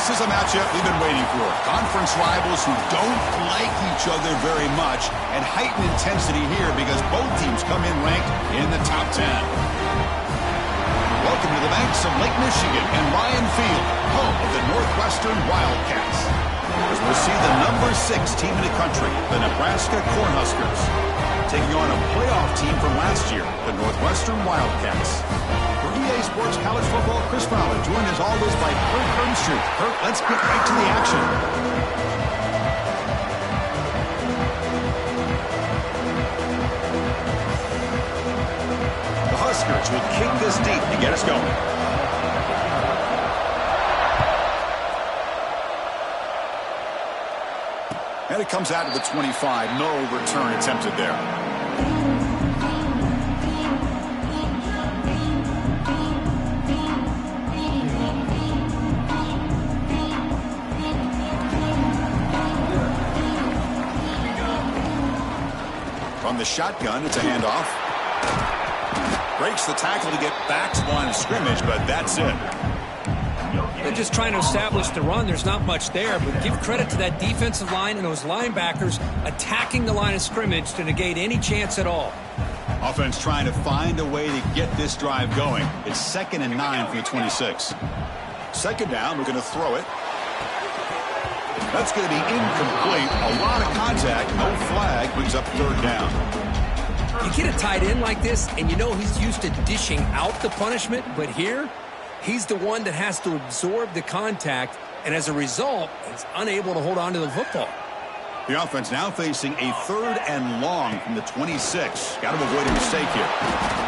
This is a matchup we've been waiting for. Conference rivals who don't like each other very much, and heightened intensity here because both teams come in ranked in the top 10. Welcome to the banks of Lake Michigan and Ryan Field, home of the Northwestern Wildcats. As we'll see the number 6 team in the country, the Nebraska Cornhuskers, taking on a playoff team from last year, the Northwestern Wildcats. For EA Sports College Football, Chris Fowler, joined as always by Kurt Hermstreet. Kurt, let's get right to the action. The Huskers will kick this deep to get us going. And it comes out to the 25. No return attempted there. From the shotgun, it's a handoff. Breaks the tackle to get back to the line of scrimmage, but that's it. They're just trying to establish the run. There's not much there, but give credit to that defensive line and those linebackers attacking the line of scrimmage to negate any chance at all. Offense trying to find a way to get this drive going. It's 2nd and 9 for the 26. Second down, we're going to throw it. That's going to be incomplete. A lot of contact, no flag, brings up 3rd down. You get a tight end like this, and you know he's used to dishing out the punishment, but here, he's the one that has to absorb the contact, and as a result, he's unable to hold on to the football. The offense now facing a 3rd and long from the 26. Got to avoid a mistake here.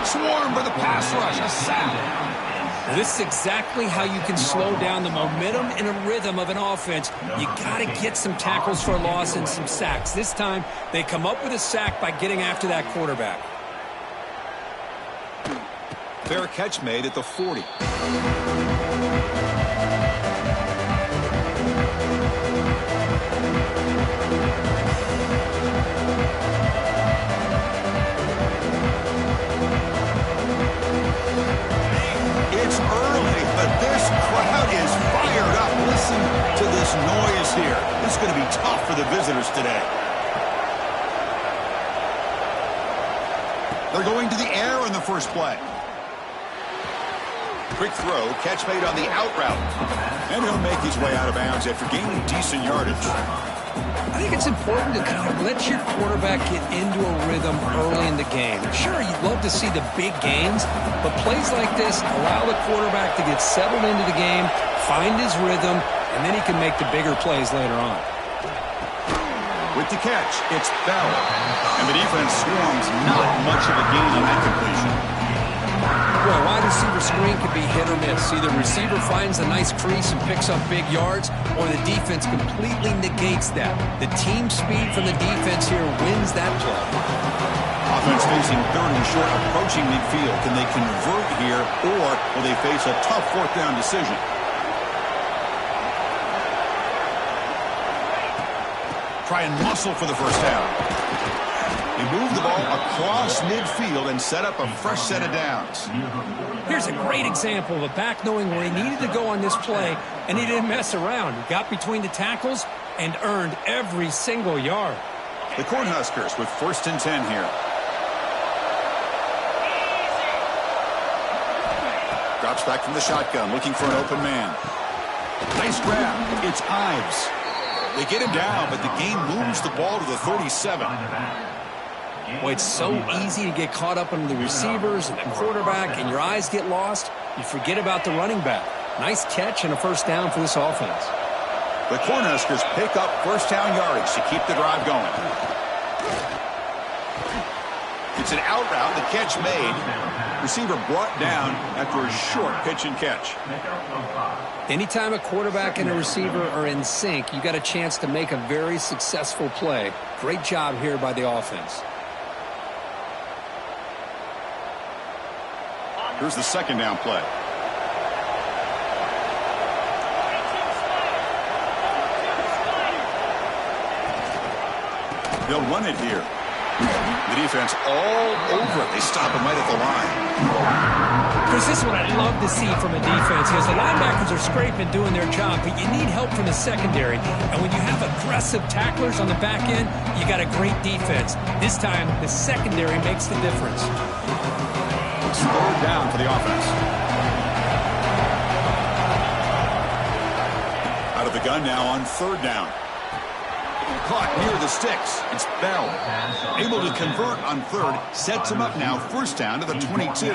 Swarm for the pass rush, a sack. Now, this is exactly how you can slow down the momentum and a rhythm of an offense. You got to get some tackles for a loss and some sacks. This time, they come up with a sack by getting after that quarterback. Fair catch made at the 40. It's early, but this crowd is fired up. Listen to this noise here. This is going to be tough for the visitors today. They're going to the air on the first play. Quick throw, catch made on the out route. And he'll make his way out of bounds after gaining decent yardage. I think it's important to kind of let your quarterback get into a rhythm early in the game. Sure, you'd love to see the big gains, but plays like this allow the quarterback to get settled into the game, find his rhythm, and then he can make the bigger plays later on. With the catch, it's Bell. And the defense swarms not much of a gain on that completion. Well, a wide receiver screen can be hit or miss. Either receiver finds a nice crease and picks up big yards, or the defense completely negates that. The team speed from the defense here wins that play. Offense facing 3rd and short, approaching midfield. Can they convert here, or will they face a tough 4th down decision? Try and muscle for the first down. He moved the ball across midfield and set up a fresh set of downs. Here's a great example of a back knowing where he needed to go on this play, and he didn't mess around. He got between the tackles and earned every single yard. The Cornhuskers with 1st and 10 here. Drops back from the shotgun, looking for an open man. Nice grab. It's Ives. They get him down, but the game moves the ball to the 37. Boy, it's so easy to get caught up in the receivers and the quarterback, and your eyes get lost. You forget about the running back. Nice catch and a first down for this offense. The Cornhuskers pick up first down yardage to keep the drive going. It's an out route, the catch made. Receiver brought down after a short pitch and catch. Anytime a quarterback and a receiver are in sync, you got a chance to make a very successful play. Great job here by the offense. Here's the 2nd down play. They'll run it here. The defense all over it. They stop him right at the line. Chris, this is what I love to see from a defense. Because the linebackers are scraping, doing their job, but you need help from the secondary. And when you have aggressive tacklers on the back end, you got a great defense. This time, the secondary makes the difference. It's third down for the offense. Out of the gun now on third down. Caught near the sticks. It's Bell. Able to convert on third. Sets him up now. First down to the 22.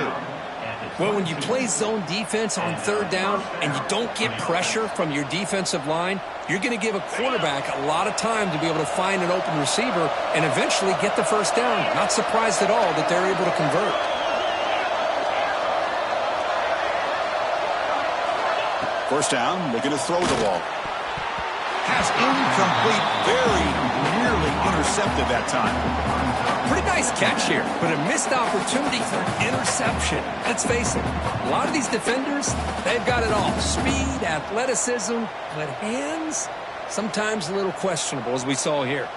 Well, when you play zone defense on third down and you don't get pressure from your defensive line, you're going to give a quarterback a lot of time to be able to find an open receiver and eventually get the first down. Not surprised at all that they're able to convert. First down, looking to throw the ball. Pass incomplete, very nearly intercepted that time. Pretty nice catch here, but a missed opportunity for an interception. Let's face it, a lot of these defenders, they've got it all. Speed, athleticism, but hands, sometimes a little questionable, as we saw here.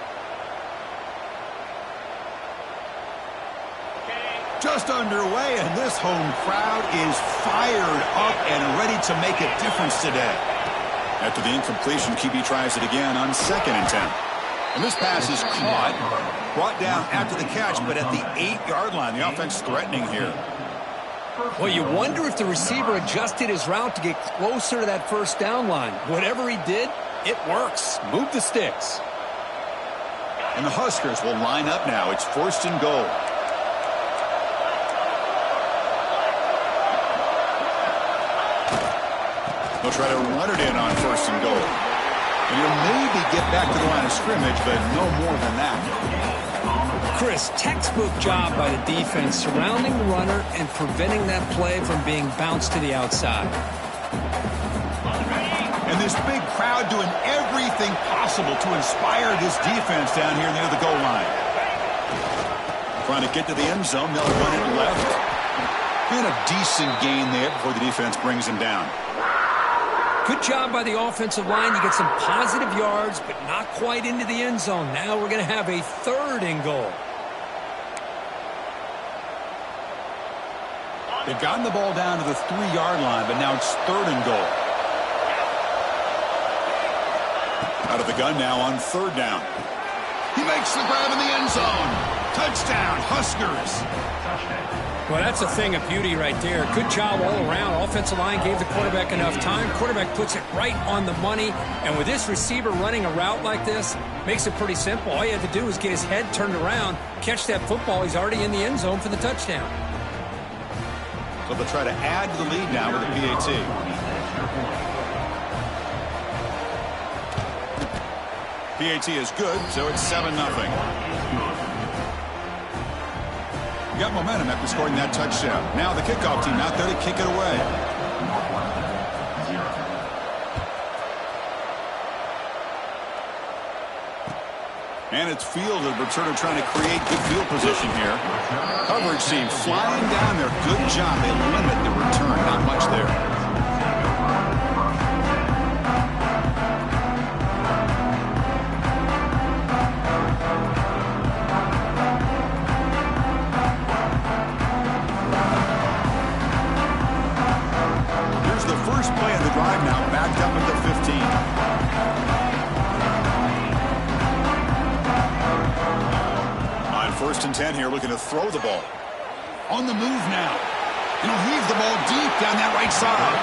Just underway, and this home crowd is fired up and ready to make a difference today. After the incompletion, QB tries it again on 2nd and 10. And this pass is caught, brought down after the catch, but at the 8-yard line. The offense threatening here. Well, you wonder if the receiver adjusted his route to get closer to that first down line. Whatever he did, it works. Move the sticks. And the Huskers will line up now. It's 1st and goal. They'll try to run it in on 1st and goal. And he'll maybe get back to the line of scrimmage, but no more than that. Chris, textbook job by the defense surrounding the runner and preventing that play from being bounced to the outside. And this big crowd doing everything possible to inspire this defense down here near the goal line. Trying to get to the end zone. They'll run it left. And a decent gain there before the defense brings him down. Good job by the offensive line. You get some positive yards, but not quite into the end zone. Now we're going to have a 3rd and goal. They've gotten the ball down to the 3-yard line, but now it's 3rd and goal. Out of the gun now on 3rd down. He makes the grab in the end zone. Touchdown, Huskers. Well, that's a thing of beauty right there. Good job all around. Offensive line gave the quarterback enough time. Quarterback puts it right on the money. And with this receiver running a route like this, makes it pretty simple. All you have to do is get his head turned around, catch that football. He's already in the end zone for the touchdown. So they'll try to add to the lead now with a PAT. PAT is good, so it's 7-0. Got momentum after scoring that touchdown. Now the kickoff team out there to kick it away. And it's fielded. Returner trying to create good field position here. Coverage team flying down there. Good job. They limit the return. Not much there. Play of the drive now, backed up at the 15. On 1st and 10 here, looking to throw the ball. On the move now. And he'll heave the ball deep down that right side.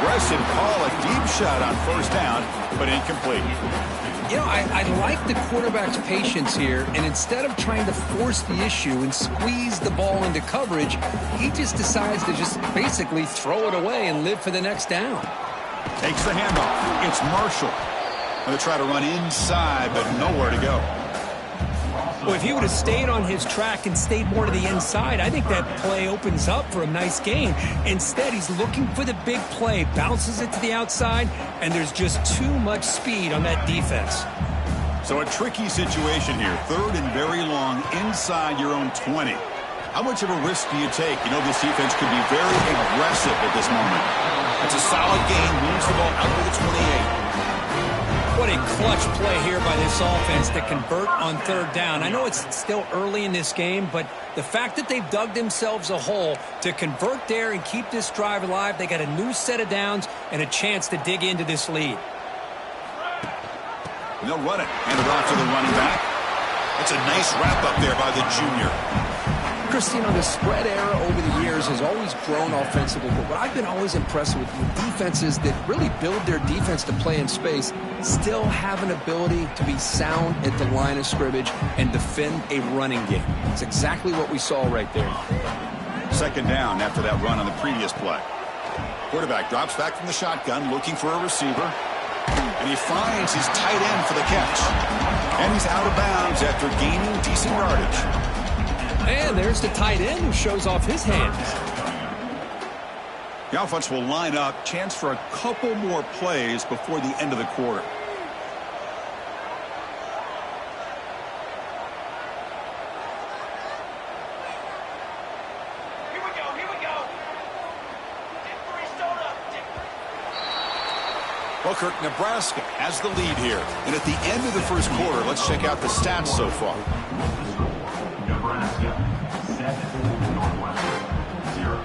Aggressive call, a deep shot on 1st down, but incomplete. You know, I like the quarterback's patience here, and instead of trying to force the issue and squeeze the ball into coverage, he just decides to just basically throw it away and live for the next down. Takes the handoff. It's Marshall. Going to try to run inside, but nowhere to go. Well, if he would have stayed on his track and stayed more to the inside, I think that play opens up for a nice gain. Instead, he's looking for the big play, bounces it to the outside, and there's just too much speed on that defense. So a tricky situation here. 3rd and very long inside your own 20. How much of a risk do you take? You know, this defense could be very aggressive at this moment. It's a solid gain, moves the ball out to the 28. Well, What a clutch play here by this offense to convert on third down. I know it's still early in this game, but the fact that they've dug themselves a hole to convert there and keep this drive alive, they got a new set of downs and a chance to dig into this lead. And they'll run it. Hand it off to the running back. It's a nice wrap up there by the junior. Christine, the spread era over the years has always grown offensively, but what I've been always impressed with defenses that really build their defense to play in space still have an ability to be sound at the line of scrimmage and defend a running game. It's exactly what we saw right there. Second down after that run on the previous play. Quarterback drops back from the shotgun looking for a receiver. And he finds his tight end for the catch. And he's out of bounds after gaining decent yardage. And there's the tight end who shows off his hands. The offense will line up. Chance for a couple more plays before the end of the quarter. Here we go. Well, Kirk, Nebraska has the lead here. And at the end of the first quarter, let's check out the stats so far. Nebraska 7, Northwestern 0.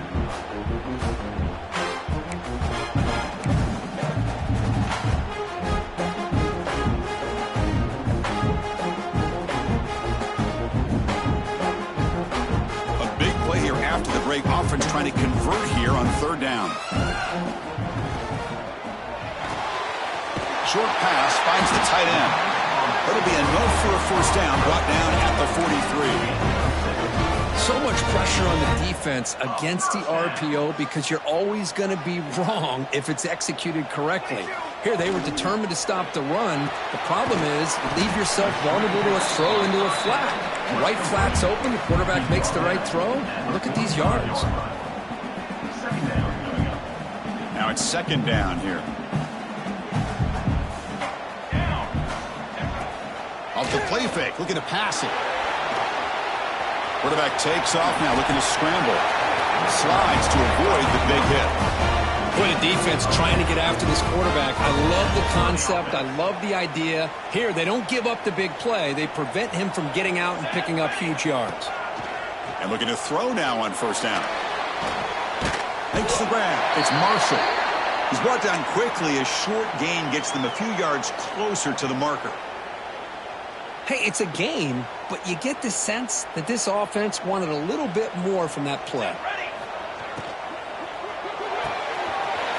A big play here after the break. Offense trying to convert here on third down. Short pass finds the tight end. That'll be enough for a first down, brought down at the 43. So much pressure on the defense against the RPO because you're always going to be wrong if it's executed correctly. Here, they were determined to stop the run. The problem is you leave yourself vulnerable to a throw into a flat. The right flat's open. The quarterback makes the right throw. Look at these yards. Now it's second down here. Off the play fake, looking to pass it. Quarterback takes off now, looking to scramble. Slides to avoid the big hit. What a defense trying to get after this quarterback. I love the concept. I love the idea. Here, they don't give up the big play. They prevent him from getting out and picking up huge yards. And looking to throw now on first down. Makes the grab. It's Marshall. He's brought down quickly. A short gain gets them a few yards closer to the marker. Hey, it's a game, but you get the sense that this offense wanted a little bit more from that play.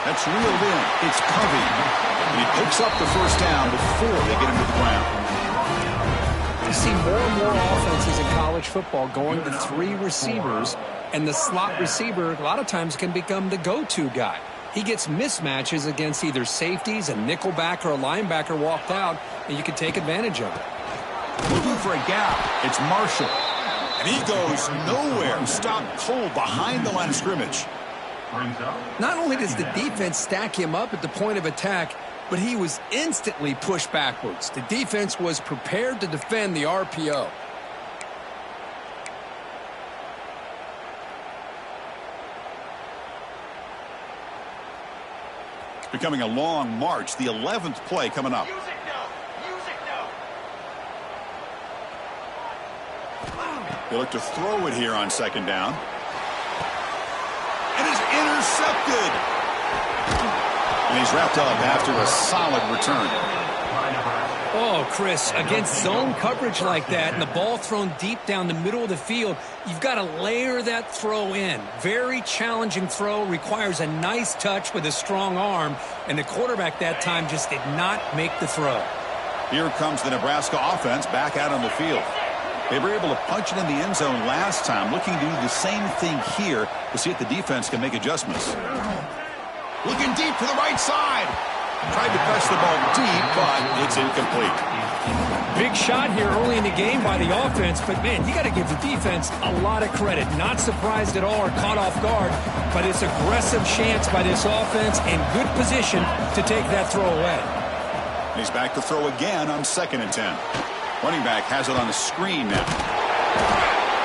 That's reeled in. It's Covey. And he picks up the first down before they get him to the ground. You see more and more offenses in college football going to three receivers, and the slot receiver a lot of times can become the go-to guy. He gets mismatches against either safeties, a nickelback, or a linebacker walked out, and you can take advantage of it. Looking for a gap. It's Marshall. And he goes nowhere. Stopped cold behind the line of scrimmage. Not only does the defense stack him up at the point of attack, but he was instantly pushed backwards. The defense was prepared to defend the RPO. It's becoming a long march. The 11th play coming up. They look to throw it here on second down. And it's intercepted. And he's wrapped up after a solid return. Oh, Chris, against zone coverage like that and the ball thrown deep down the middle of the field, you've got to layer that throw in. Very challenging throw, requires a nice touch with a strong arm, and the quarterback that time just did not make the throw. Here comes the Nebraska offense back out on the field. They were able to punch it in the end zone last time, looking to do the same thing here to see if the defense can make adjustments. Looking deep to the right side. Tried to press the ball deep, but it's incomplete. Big shot here early in the game by the offense, but, man, you got to give the defense a lot of credit. Not surprised at all or caught off guard, but it's aggressive chance by this offense in good position to take that throw away. He's back to throw again on 2nd and 10. Running back has it on the screen now.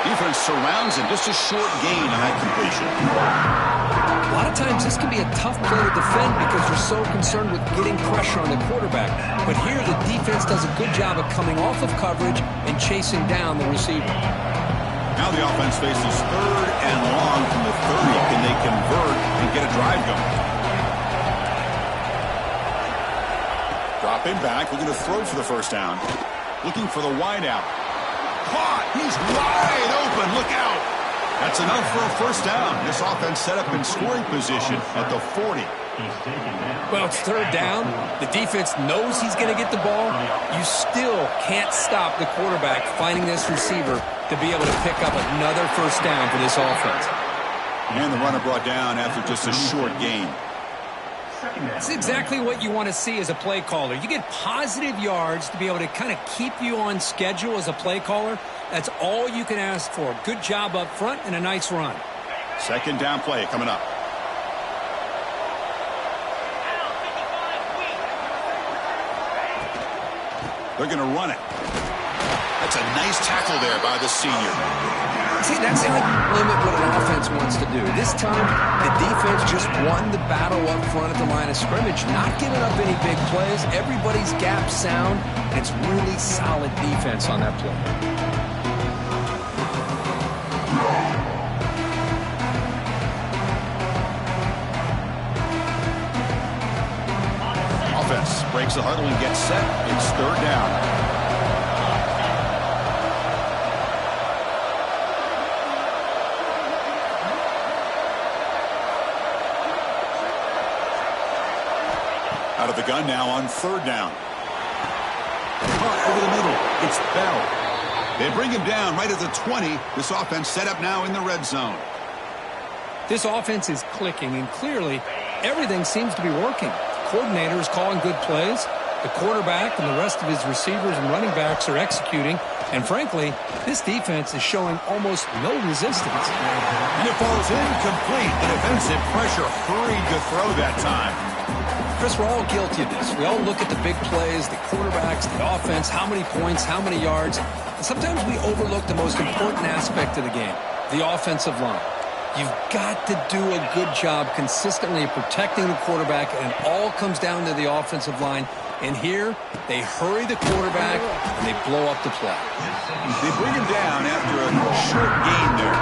Defense surrounds him. Just a short gain on that completion. A lot of times this can be a tough play to defend because you're so concerned with getting pressure on the quarterback. But here, the defense does a good job of coming off of coverage and chasing down the receiver. Now the offense faces 3rd and long from the 30. Can they convert and get a drive going? Dropping back, looking to throw for the first down. Looking for the wide out. Caught! He's wide open! Look out! That's enough for a first down. This offense set up in scoring position at the 40. Well, it's 3rd down. The defense knows he's going to get the ball. You still can't stop the quarterback finding this receiver to be able to pick up another first down for this offense. And the runner brought down after just a short gain. That's exactly what you want to see as a play caller. You get positive yards to be able to kind of keep you on schedule as a play caller. That's all you can ask for. Good job up front and a nice run. 2nd down play coming up. They're going to run it. That's a nice tackle there by the senior. See, that's how you limit what an offense wants to do. This time, the defense just won the battle up front at the line of scrimmage, not giving up any big plays. Everybody's gap sound. It's really solid defense on that play. Offense breaks the huddle and gets set. It's 3rd down. Out of the gun now on 3rd down. Caught over the middle. It's Bell. They bring him down right at the 20. This offense set up now in the red zone. This offense is clicking, and clearly everything seems to be working. The coordinator is calling good plays. The quarterback and the rest of his receivers and running backs are executing. And frankly, this defense is showing almost no resistance. And it falls incomplete. The defensive pressure hurried to throw that time. Chris, we're all guilty of this. We all look at the big plays, the quarterbacks, the offense, how many points, how many yards. And sometimes we overlook the most important aspect of the game, the offensive line. You've got to do a good job consistently of protecting the quarterback, and it all comes down to the offensive line. And here, they hurry the quarterback, and they blow up the play. They bring him down after a short gain there.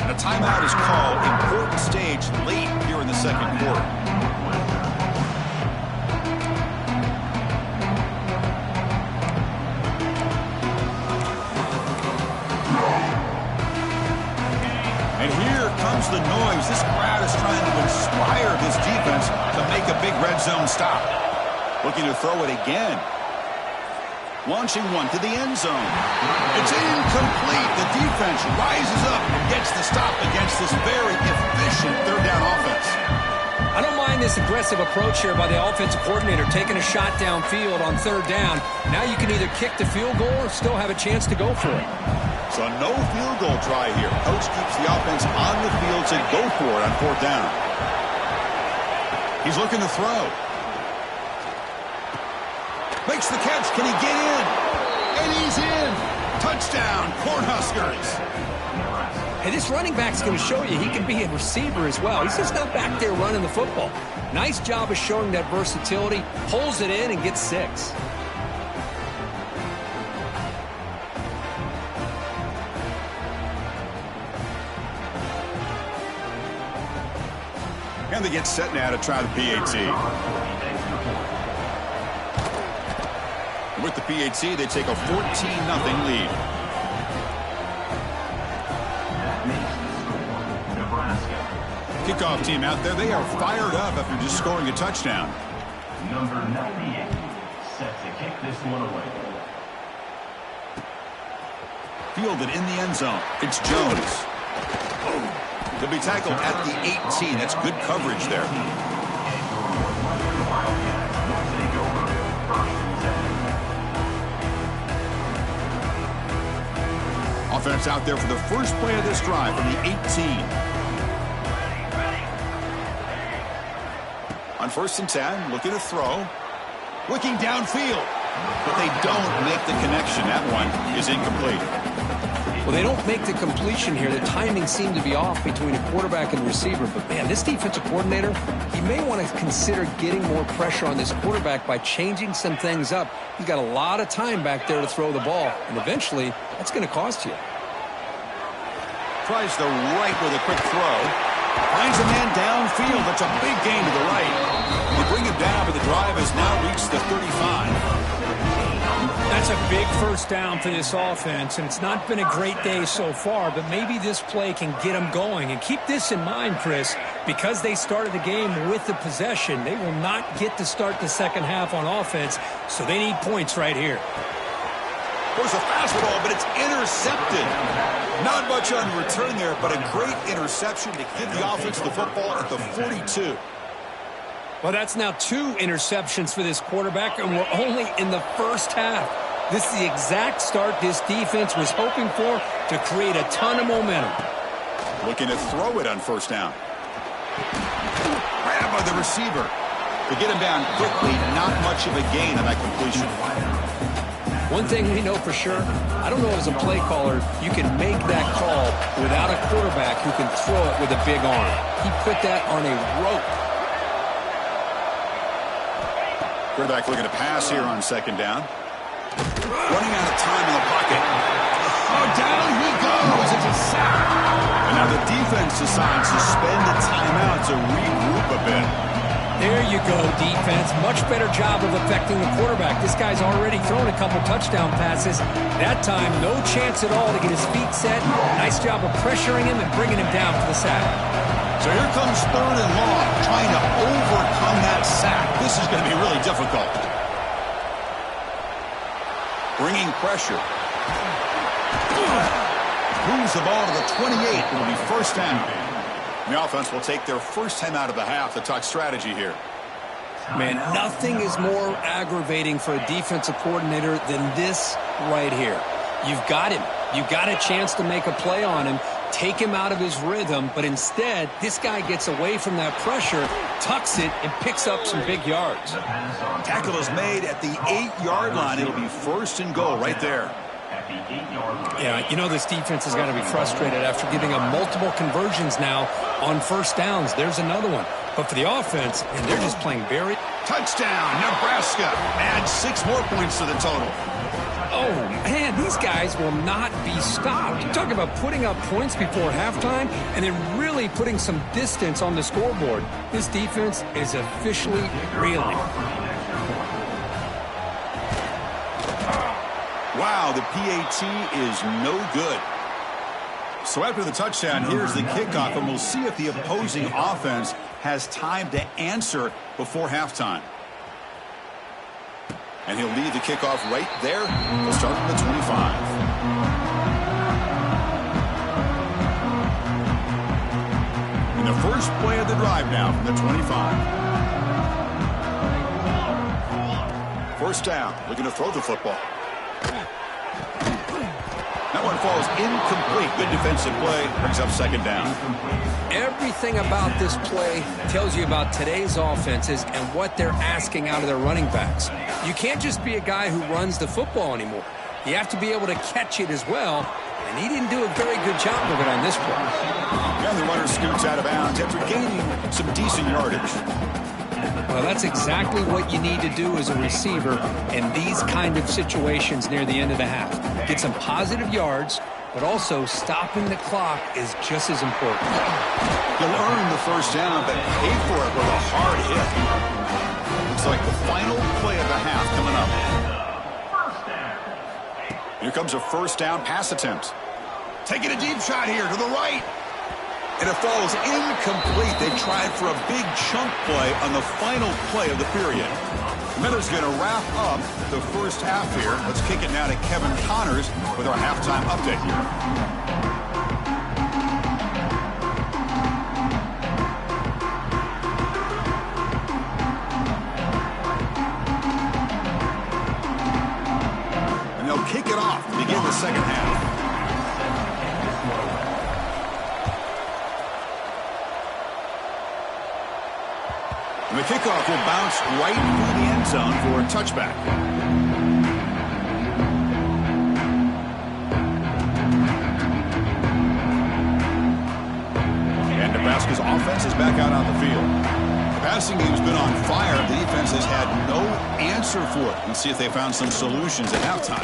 And a timeout is called. Important stage late here in the 2nd quarter. And here comes the noise. This crowd is trying to inspire this defense to make a big red zone stop. Looking to throw it again. Launching one to the end zone. It's incomplete. The defense rises up and gets the stop against this very efficient 3rd down offense. I don't mind this aggressive approach here by the offensive coordinator, taking a shot downfield on 3rd down. Now you can either kick the field goal or still have a chance to go for it. So no field goal try here. Coach keeps the offense on the field to go for it on 4th down. He's looking to throw. Makes the catch. Can he get in? And he's in. Touchdown, Cornhuskers. Hey, this running back's going to show you he can be a receiver as well. He's just not back there running the football. Nice job of showing that versatility. Pulls it in and gets 6. And they get set now to try the PAT. With the PAT, they take a 14-0 lead. Nebraska. Kickoff team out there. They are fired up after just scoring a touchdown. Number 98 set to kick this one away. Fielded in the end zone. It's Jones. He'll be tackled at the 18. That's good coverage there. Offense out there for the first play of this drive from the 18. On 1st and 10, looking to throw. Looking downfield. But they don't make the connection. That one is incomplete. Well, they don't make the completion here. The timing seemed to be off between a quarterback and receiver. But, man, this defensive coordinator, he may want to consider getting more pressure on this quarterback by changing some things up. He's got a lot of time back there to throw the ball, and eventually that's going to cost you. Tries the right with a quick throw. Finds a man downfield. That's a big gain to the right. They bring him down, but the drive has now reached the 35. That's a big first down for this offense, and it's not been a great day so far, but maybe this play can get them going. And keep this in mind, Chris, because they started the game with the possession, they will not get to start the second half on offense, so they need points right here. There's a fastball, but it's intercepted. Not much on return there, but a great interception to give the offense the football at the 42. Well, that's now 2 interceptions for this quarterback, and we're only in the first half. This is the exact start this defense was hoping for to create a ton of momentum. Looking to throw it on first down. Grab by the receiver. To get him down quickly, not much of a gain on that completion. One thing we know for sure, I don't know as a play caller, you can make that call without a quarterback who can throw it with a big arm. He put that on a rope. Quarterback looking to pass here on second down. Running out of time in the pocket. Oh, down he goes. It's a sack. And now the defense decides to spend the timeout to regroup a bit. There you go, defense. Much better job of affecting the quarterback. This guy's already thrown a couple touchdown passes. That time, no chance at all to get his feet set. Nice job of pressuring him and bringing him down for the sack. So here comes third and long, trying to overcome that sack. This is going to be really difficult. Bringing pressure. Moves the ball to the 28. It'll be first down. The offense will take their first time out of the half to talk strategy here. Man, nothing is more aggravating for a defensive coordinator than this right here. You've got him. You've got a chance to make a play on him, take him out of his rhythm, but instead, this guy gets away from that pressure, tucks it, and picks up some big yards. Tackle is made at the 8-yard line. It'll be first and goal right there. Yeah, you know this defense has got to be frustrated after giving up multiple conversions now on first downs. There's another one. But for the offense, and they're just playing very... Touchdown, Nebraska. Add 6 more points to the total. Oh, man, these guys will not be stopped. You talk about putting up points before halftime and then really putting some distance on the scoreboard. This defense is officially reeling. Wow, the PAT is no good. So after the touchdown, here's the kickoff, and we'll see if the opposing offense has time to answer before halftime. And he'll lead the kickoff right there. We'll start from the 25. In the first play of the drive now from the 25. First down, looking to throw the football. That one falls incomplete. Good defensive play. Brings up second down. Everything about this play tells you about today's offenses and what they're asking out of their running backs. You can't just be a guy who runs the football anymore. You have to be able to catch it as well, and he didn't do a very good job of it on this play. And the runner scoots out of bounds after gaining some decent yardage. Well, that's exactly what you need to do as a receiver in these kind of situations near the end of the half. Get some positive yards, but also stopping the clock is just as important. You'll earn the first down, but pay for it with a hard hit. Looks like the final play of the half coming up. Here comes a first down pass attempt. Taking a deep shot here to the right. And it falls incomplete. They tried for a big chunk play on the final play of the period. Miller's going to wrap up the first half here. Let's kick it now to Kevin Connors with our halftime update here. And they'll kick it off to begin the second half. And the kickoff will bounce right through the end zone for a touchback. Nebraska's offense is back out on the field. The passing game's been on fire. The defense has had no answer for it. Let's see if they found some solutions at halftime.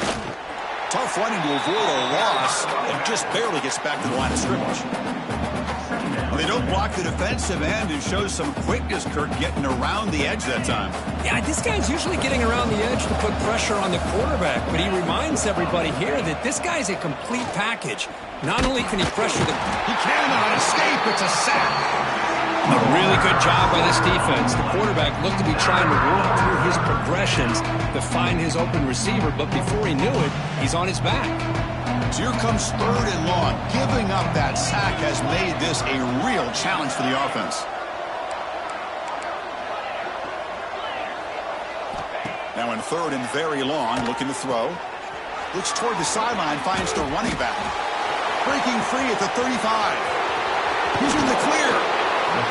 Tough running to avoid a loss, and just barely gets back to the line of scrimmage. Well, they don't block the defensive end and shows some quickness, Kirk, getting around the edge that time. Yeah, this guy's usually getting around the edge to put pressure on the quarterback, but he reminds everybody here that this guy's a complete package. Not only can he pressure the... He cannot escape. It's a sack. A really good job by this defense. The quarterback looked to be trying to work through his progressions to find his open receiver, but before he knew it, he's on his back. So here comes 3rd and long. Giving up that sack has made this a real challenge for the offense. Now in 3rd and very long, looking to throw. Looks toward the sideline, finds the running back. Breaking free at the 35. He's in the clear.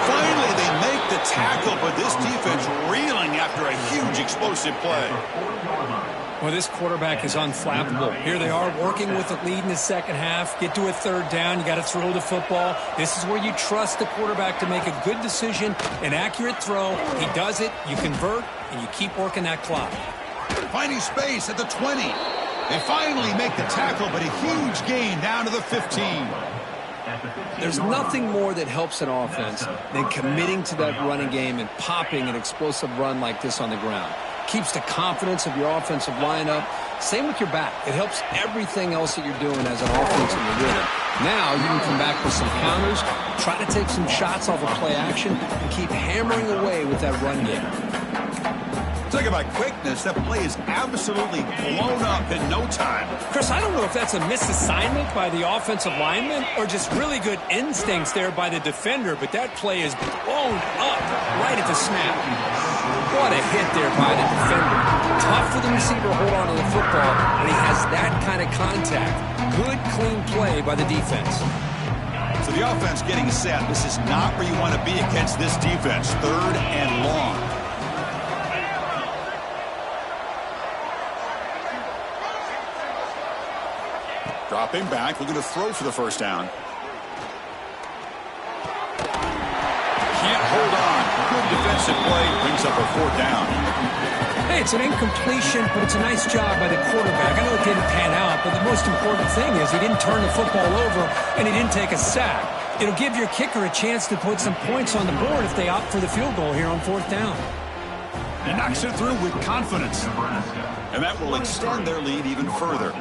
Finally, they make the tackle, but this defense reeling after a huge explosive play. Well, this quarterback is unflappable. Here they are working with a lead in the second half. Get to a 3rd down. You got to throw the football. This is where you trust the quarterback to make a good decision, an accurate throw. He does it, you convert, and you keep working that clock. Finding space at the 20. They finally make the tackle, but a huge gain down to the 15. There's nothing more that helps an offense than committing to that running game and popping an explosive run like this on the ground. Keeps the confidence of your offensive lineup. Same with your back. It helps everything else that you're doing as an offense in the rhythm. Now you can come back with some counters, try to take some shots off of play action, and keep hammering away with that run game. Talk about quickness. That play is absolutely blown up in no time. Chris, I don't know if that's a misassignment by the offensive lineman or just really good instincts there by the defender, but that play is blown up right at the snap. What a hit there by the defender. Tough for the receiver to hold on to the football, and he has that kind of contact. Good, clean play by the defense. So the offense getting set. This is not where you want to be against this defense. 3rd and long. Dropping back, looking to throw for the 1st down. Can't hold on. Good defensive play, brings up a 4th down. Hey, it's an incompletion, but it's a nice job by the quarterback. I know it didn't pan out, but the most important thing is he didn't turn the football over and he didn't take a sack. It'll give your kicker a chance to put some points on the board if they opt for the field goal here on 4th down. And knocks it through with confidence. And that will extend their lead even further.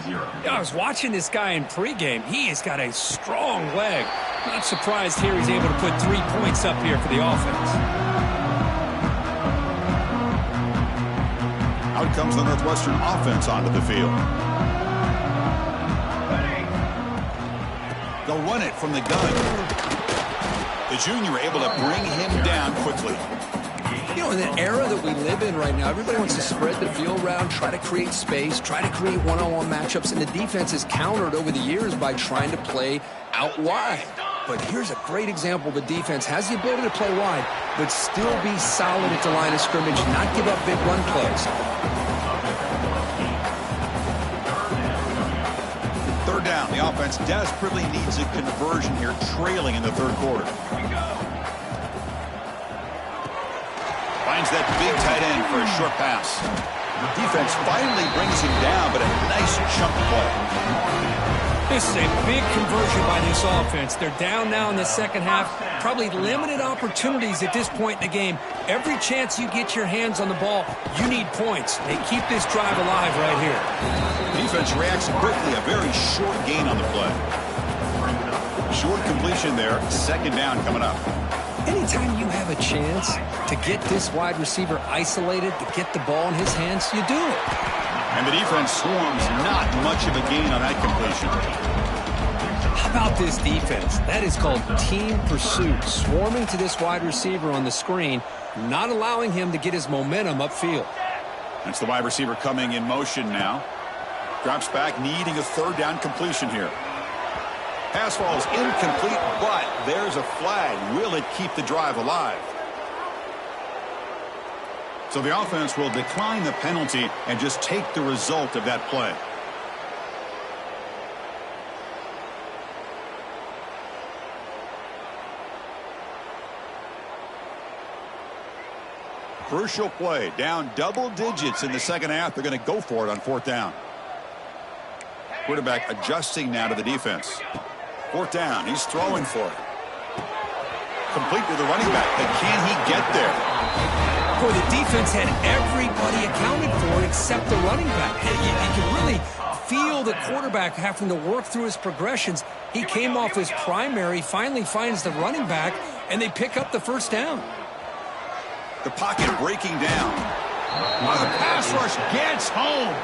Yeah, I was watching this guy in pregame. He has got a strong leg. Not surprised here he's able to put 3 points up here for the offense. Out comes the Northwestern offense onto the field. They'll run it from the gun. The junior able to bring him down quickly. You know, in the era that we live in right now, everybody wants to spread the field around, try to create space, try to create one-on-one matchups, and the defense is countered over the years by trying to play out wide. But here's a great example. The defense has the ability to play wide, but still be solid at the line of scrimmage, not give up big run plays. 3rd down. The offense desperately needs a conversion here, trailing in the 3rd quarter. Finds that big tight end for a short pass. Defense finally brings him down, but a nice chunk play. This is a big conversion by this offense. They're down now in the second half. Probably limited opportunities at this point in the game. Every chance you get your hands on the ball, you need points. They keep this drive alive right here. Defense reacts quickly. A very short gain on the play. Short completion there. 2nd down coming up. Anytime you have a chance to get this wide receiver isolated, to get the ball in his hands, you do it. And the defense swarms. Not much of a gain on that completion. How about this defense? That is called team pursuit. Swarming to this wide receiver on the screen, not allowing him to get his momentum upfield. That's the wide receiver coming in motion now. Drops back, needing a 3rd down completion here. Pass falls incomplete, but there's a flag. Will it keep the drive alive? So the offense will decline the penalty and just take the result of that play. Crucial play. Down double digits in the second half. They're going to go for it on fourth down. Quarterback adjusting now to the defense. Fourth down. He's throwing for it. Complete with the running back. But can he get there? Boy, the defense had everybody accounted for except the running back. You can really feel the quarterback having to work through his progressions. He came off his primary, finally finds the running back, and they pick up the first down. The pocket breaking down. The pass rush gets home.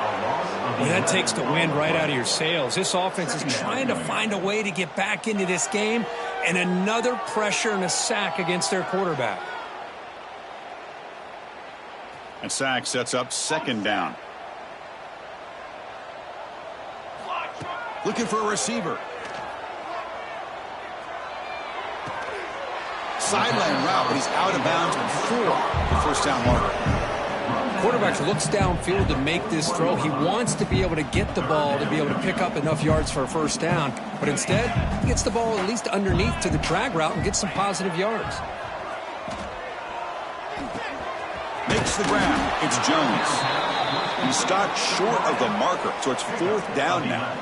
Well, that takes the wind right out of your sails. This offense is trying to find a way to get back into this game, and another pressure and a sack against their quarterback. And sack sets up second down. Looking for a receiver. Sideline route, but he's out of bounds before the first down marker. Quarterback looks downfield to make this throw. He wants to be able to get the ball to be able to pick up enough yards for a first down. But instead, he gets the ball at least underneath to the drag route and gets some positive yards. Makes the grab. It's Jones. He stopped short of the marker, so it's fourth down now.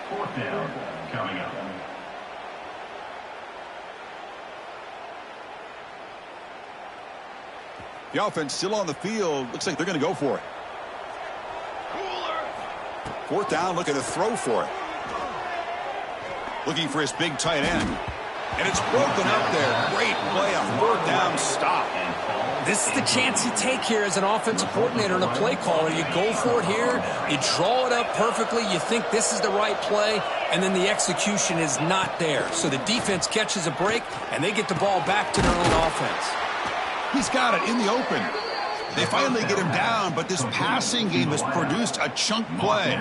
Fourth down coming up. The offense still on the field. Looks like they're going to go for it. Fourth down, looking to throw for it. Looking for his big tight end. And it's broken up there. Great play, a fourth down stop. This is the chance you take here as an offensive coordinator and a play caller. You go for it here, you draw it up perfectly, you think this is the right play, and then the execution is not there. So the defense catches a break, and they get the ball back to their own offense. He's got it in the open. They finally get him down, but this passing game has produced a chunk play.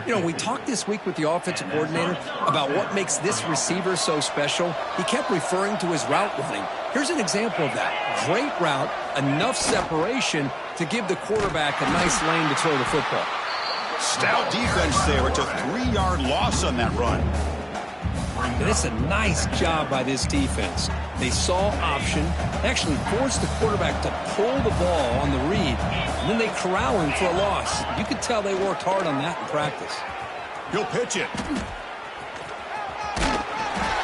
You know, we talked this week with the offensive coordinator about what makes this receiver so special. He kept referring to his route running. Here's an example of that. Great route, enough separation to give the quarterback a nice lane to throw the football. Stout defense there. It's a 3-yard loss on that run. And it's a nice job by this defense. They saw option, actually forced the quarterback to pull the ball on the read, and then they corral him for a loss. You could tell they worked hard on that in practice. He'll pitch it.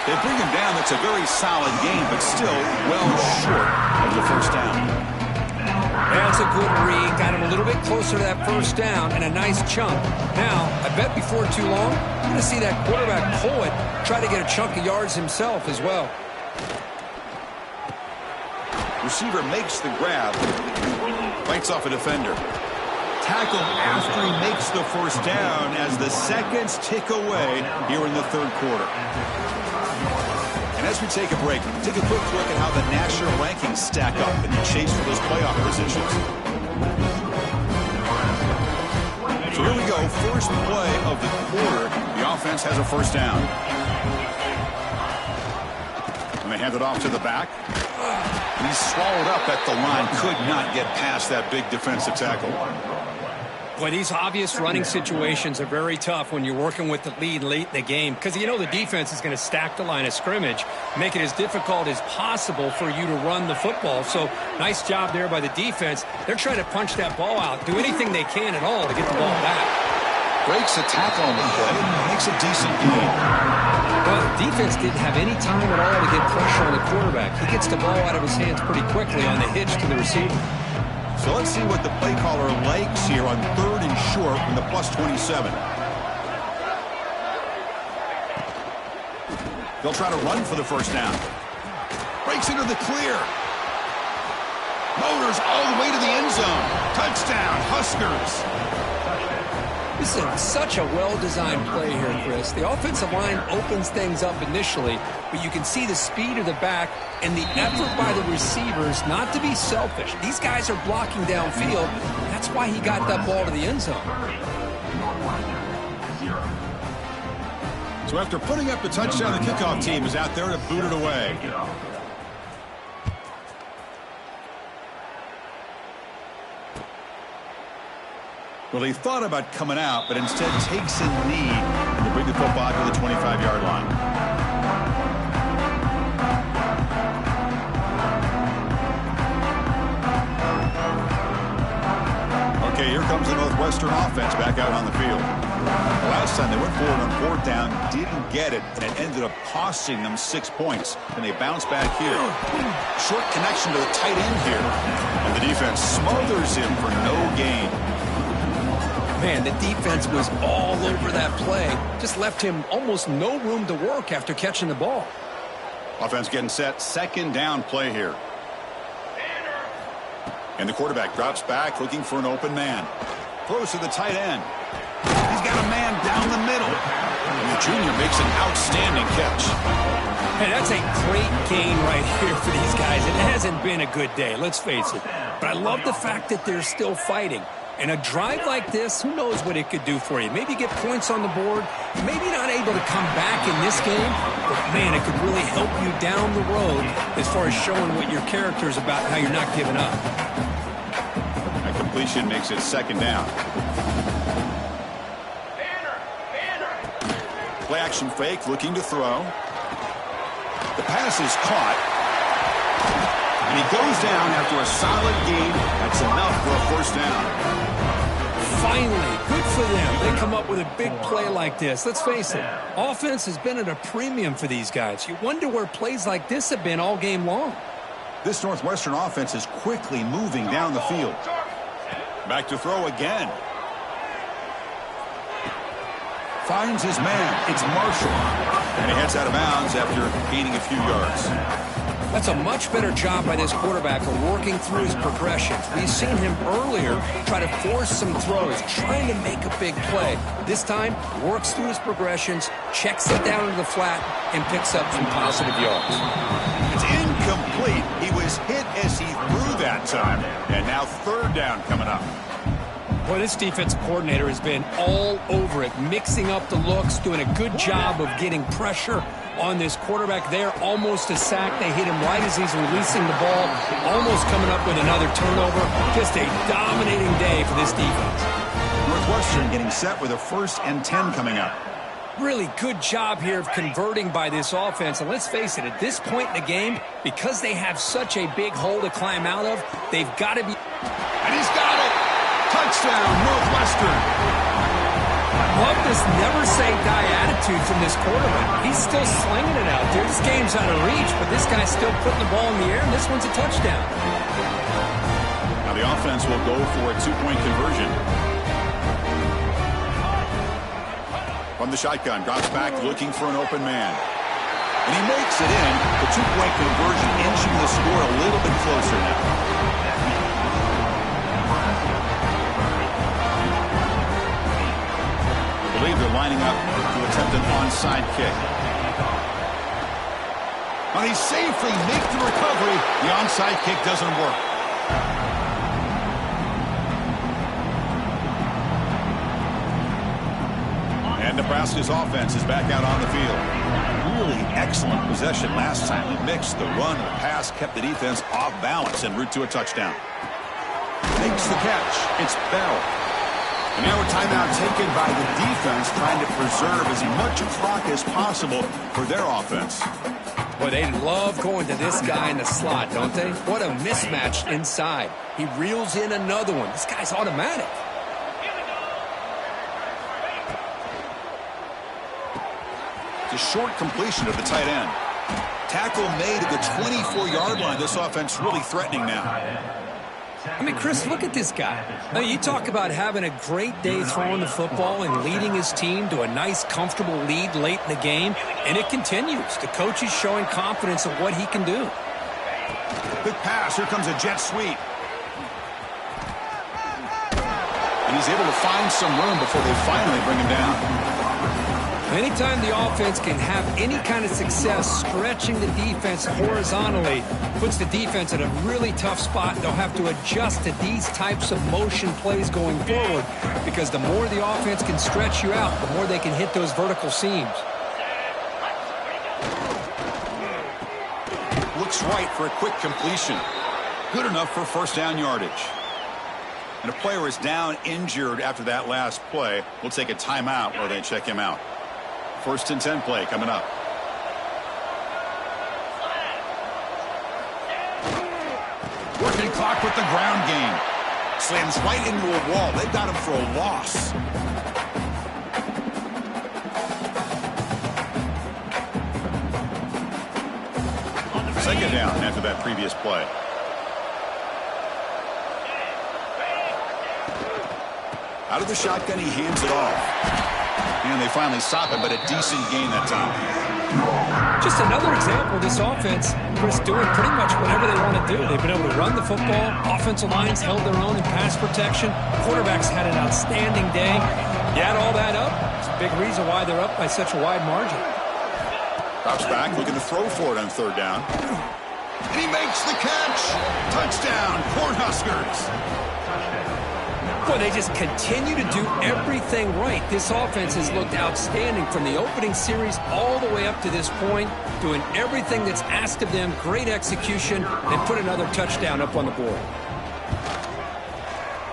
They bring him down. That's a very solid game, but still well short of the first down. That's a good read. Got him a little bit closer to that first down and a nice chunk. Now, I bet before too long, you're going to see that quarterback pull it, try to get a chunk of yards himself as well. Receiver makes the grab. Bites off a defender. Tackle after he makes the first down as the seconds tick away here in the third quarter. And as we take a break, take a quick look at how the national rankings stack up in the chase for those playoff positions. So here we go. First play of the quarter. The offense has a first down. And they hand it off to the back. And he's swallowed up at the line. Could not get past that big defensive tackle. Boy, these obvious running situations are very tough when you're working with the lead late in the game because you know the defense is going to stack the line of scrimmage, make it as difficult as possible for you to run the football. So nice job there by the defense. They're trying to punch that ball out, do anything they can at all to get the ball back. Breaks a tackle on the play and makes a decent gain. Well, the defense didn't have any time at all to get pressure on the quarterback. He gets the ball out of his hands pretty quickly on the hitch to the receiver. So let's see what the play caller likes here on third and short from the +27. They'll try to run for the first down. Breaks into the clear. Motors all the way to the end zone. Touchdown, Huskers. This is such a well-designed play here, Chris. The offensive line opens things up initially, but you can see the speed of the back and the effort by the receivers not to be selfish. These guys are blocking downfield. That's why he got that ball to the end zone. So after putting up the touchdown, the kickoff team is out there to boot it away. Well, he thought about coming out, but instead takes a knee to bring the football to the 25-yard line. comes the Northwestern offense back out on the field. Last time they went forward on fourth down, didn't get it, and it ended up costing them 6 points. And they bounce back here. Short connection to the tight end here. And the defense smothers him for no gain. Man, the defense was all over that play. Just left him almost no room to work after catching the ball. Offense getting set. Second down play here. And the quarterback drops back looking for an open man. Throws to the tight end. He's got a man down the middle. And the junior makes an outstanding catch. Hey, that's a great gain right here for these guys. It hasn't been a good day, let's face it. But I love the fact that they're still fighting. And a drive like this, who knows what it could do for you. Maybe get points on the board. Maybe not able to come back in this game. But, man, it could really help you down the road as far as showing what your character is about and how you're not giving up. That completion makes it second down. Play action fake, looking to throw. The pass is caught. And he goes down after a solid gain. That's enough for a first down. Finally, good for them. They come up with a big play like this. Let's face it, offense has been at a premium for these guys. You wonder where plays like this have been all game long. This Northwestern offense is quickly moving down the field. Back to throw again. Finds his man. It's Marshall. And he heads out of bounds after gaining a few yards. That's a much better job by this quarterback of working through his progressions. We've seen him earlier try to force some throws, trying to make a big play. This time, works through his progressions, checks it down into the flat, and picks up some positive yards. It's incomplete. He was hit as he threw that time. And now third down coming up. Boy, this defense coordinator has been all over it, mixing up the looks, doing a good job of getting pressure on this quarterback there. Almost a sack. They hit him right as he's releasing the ball, almost coming up with another turnover. Just a dominating day for this defense. Northwestern getting set with a 1st and 10 coming up. Really good job here of converting by this offense. And let's face it, at this point in the game, because they have such a big hole to climb out of, they've got to be... And he's got it! Touchdown, Northwestern! Love this never-say-die attitude from this quarterback. He's still slinging it out there. This game's out of reach, but this guy's still putting the ball in the air, and this one's a touchdown. Now the offense will go for a 2-point conversion. From the shotgun, drops back looking for an open man. And he makes it in. The 2-point conversion inching the score a little bit closer now. I believe they're lining up to attempt an onside kick. Now they safely make the recovery. The onside kick doesn't work. And Nebraska's offense is back out on the field. Really excellent possession last time. They mixed the run and the pass, kept the defense off balance en route to a touchdown. Makes the catch. It's Bell. And now a timeout taken by the defense, trying to preserve as much clock as possible for their offense. Boy, they love going to this guy in the slot, don't they? What a mismatch inside. He reels in another one. This guy's automatic. It's a short completion of the tight end. Tackle made at the 24-yard line. This offense really threatening now. I mean, Chris, look at this guy. Now, you talk about having a great day throwing the football and leading his team to a nice, comfortable lead late in the game, and it continues. The coach is showing confidence of what he can do. Big pass. Here comes a jet sweep. And he's able to find some room before they finally bring him down. Anytime the offense can have any kind of success stretching the defense horizontally, puts the defense in a really tough spot. They'll have to adjust to these types of motion plays going forward, because the more the offense can stretch you out, the more they can hit those vertical seams. Looks right for a quick completion. Good enough for first down yardage. And a player is down injured after that last play. We'll take a timeout while they check him out. 1st and 10 play coming up. Working clock with the ground game. Slams right into a wall. They've got him for a loss. Second down after that previous play. Out of the shotgun, he hands it off. And they finally stop him, but a decent gain that time. Just another example of this offense, Chris, doing pretty much whatever they want to do. They've been able to run the football. Offensive lines held their own in pass protection. Quarterbacks had an outstanding day. You add all that up, it's a big reason why they're up by such a wide margin. Drops back, looking to throw for it on third down. And he makes the catch. Touchdown, Cornhuskers. Boy, they just continue to do everything right. This offense has looked outstanding from the opening series all the way up to this point, doing everything that's asked of them, great execution, and put another touchdown up on the board.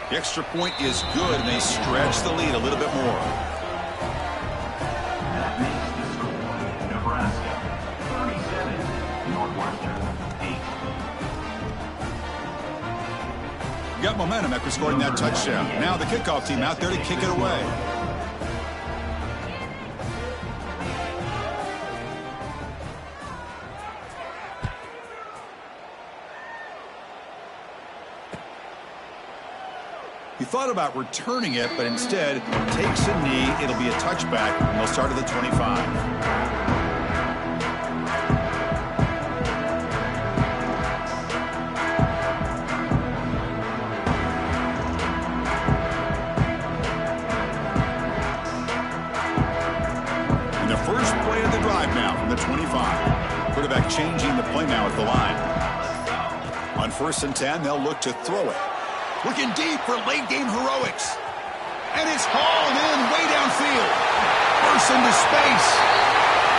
The extra point is good, and they stretch the lead a little bit more. That makes the score Nebraska 37, Northwestern 8. Got momentum after scoring that touchdown. Now the kickoff team out there to kick it away. He thought about returning it, but instead takes a knee. It'll be a touchback, and they'll start at the 25. From the 25. Quarterback changing the play now at the line. On 1st and 10, they'll look to throw it. Looking deep for late-game heroics. And it's hauled in way downfield. Bursts into space.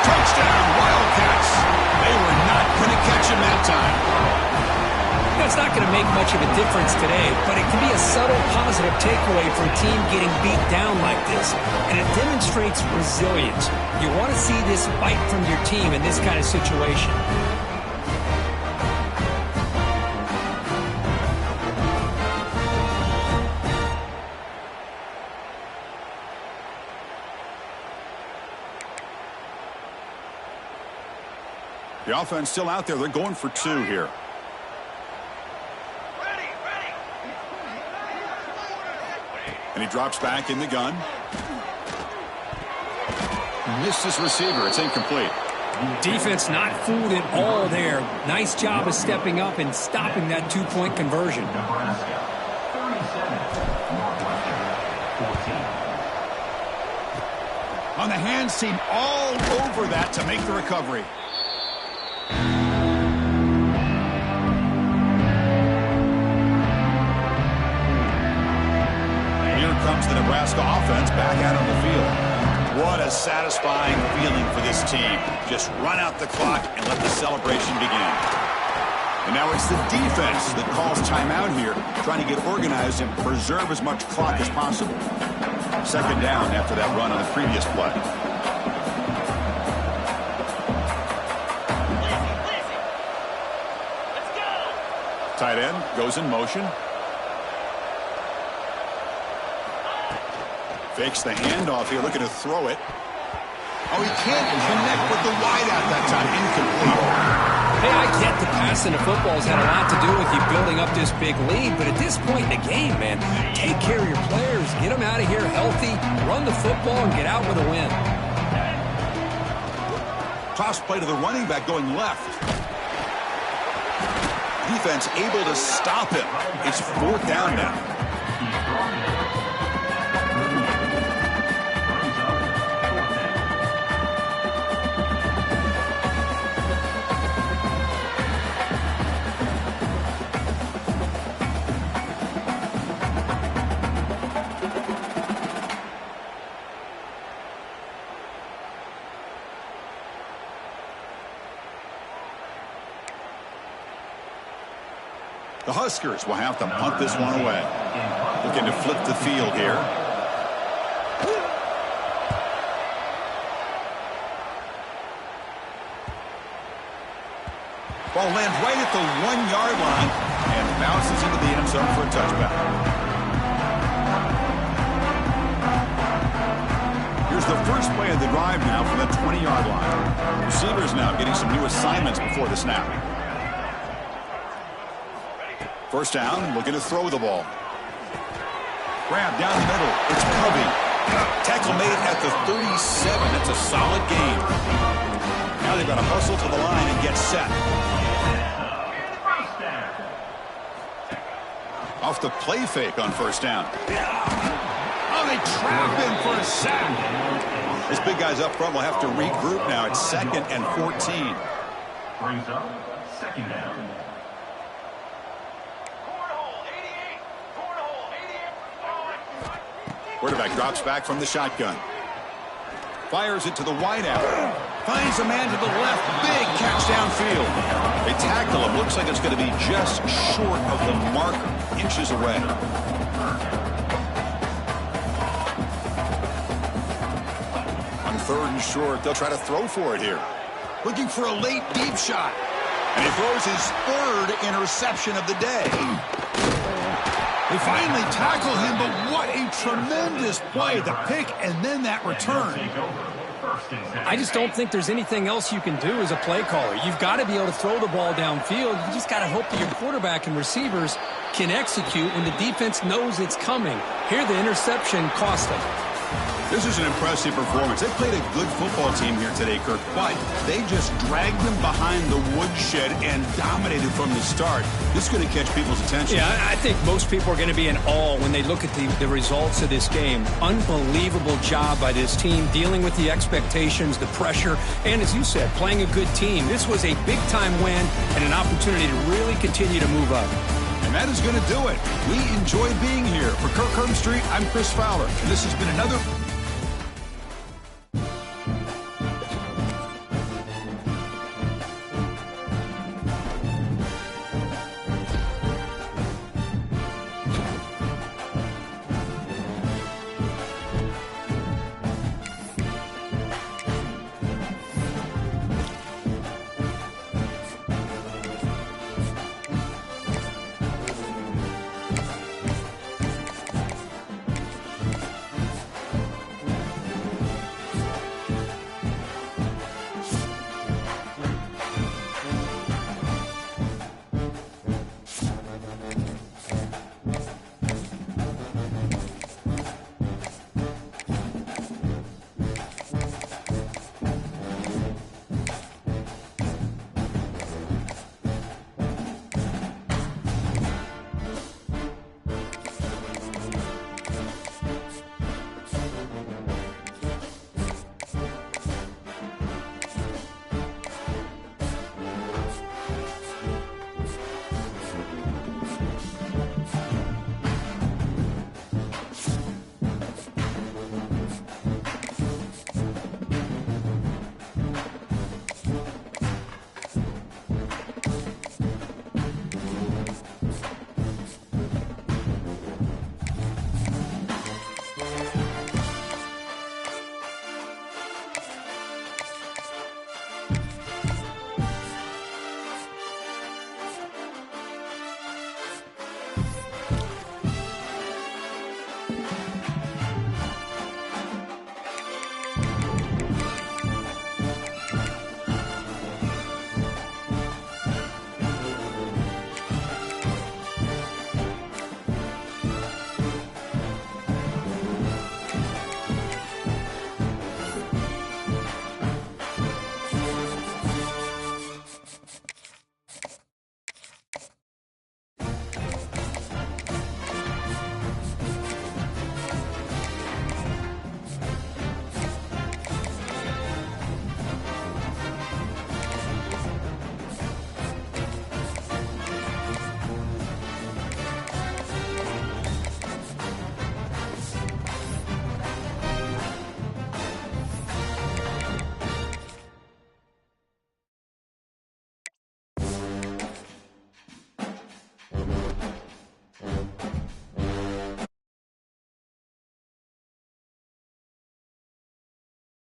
Touchdown, Wildcats. They were not going to catch him that time. It's not going to make much of a difference today, but it can be a subtle positive takeaway for a team getting beat down like this, and it demonstrates resilience. You want to see this fight from your team in this kind of situation. The offense still out there. They're going for 2 here. And he drops back in the gun. Missed his receiver. It's incomplete. Defense not fooled at all there. Nice job of stepping up and stopping that 2-point conversion. Nebraska 37, Northwestern 14. On the hands team all over that to make the recovery. Comes the Nebraska offense back out on the field. What a satisfying feeling for this team. Just run out the clock and let the celebration begin. And now it's the defense that calls timeout here, trying to get organized and preserve as much clock as possible. Second down after that run on the previous play. Tight end goes in motion. Fakes the handoff here, looking to throw it. Oh, he can't connect with the wideout that time. Incomplete. Hey, I get the passing of football has had a lot to do with you building up this big lead, but at this point in the game, man, take care of your players. Get them out of here healthy, run the football, and get out with a win. Toss play to the running back going left. Defense able to stop him. It's 4th down now. The Huskers will have to punt this one away. Looking to flip the field here. Ball lands right at the 1-yard line and bounces into the end zone for a touchback. the first play of the drive now from the 20-yard line. Receivers now getting some new assignments before the snap. First down, looking to throw the ball. Grab down the middle. It's Covey. Tackle made at the 37. That's a solid gain. Now they've got to hustle to the line and get set. Off the play fake on first down. Oh, they trap him for a sack. This big guy's up front will have to regroup now. It's 2nd and 14. Brings up 2nd down. Quarterback drops back from the shotgun. Fires it to the wideout. Finds a man to the left. Big catch downfield. They tackle him. Looks like it's going to be just short of the marker. Inches away. On 3rd and short, they'll try to throw for it here. Looking for a late deep shot. And he throws his 3rd interception of the day. They finally tackle him, but what a tremendous play. The pick and then that return. I just don't think there's anything else you can do as a play caller. You've got to be able to throw the ball downfield. You just got to hope that your quarterback and receivers can execute when the defense knows it's coming. Here, the interception cost them. This is an impressive performance. They played a good football team here today, Kirk, but they just dragged them behind the woodshed and dominated from the start. This is going to catch people's attention. Yeah, I think most people are going to be in awe when they look at the results of this game. Unbelievable job by this team, dealing with the expectations, the pressure, and as you said, playing a good team. This was a big-time win and an opportunity to really continue to move up. And that is going to do it. We enjoyed being here. For Kirk Herbstreit, I'm Chris Fowler, and this has been another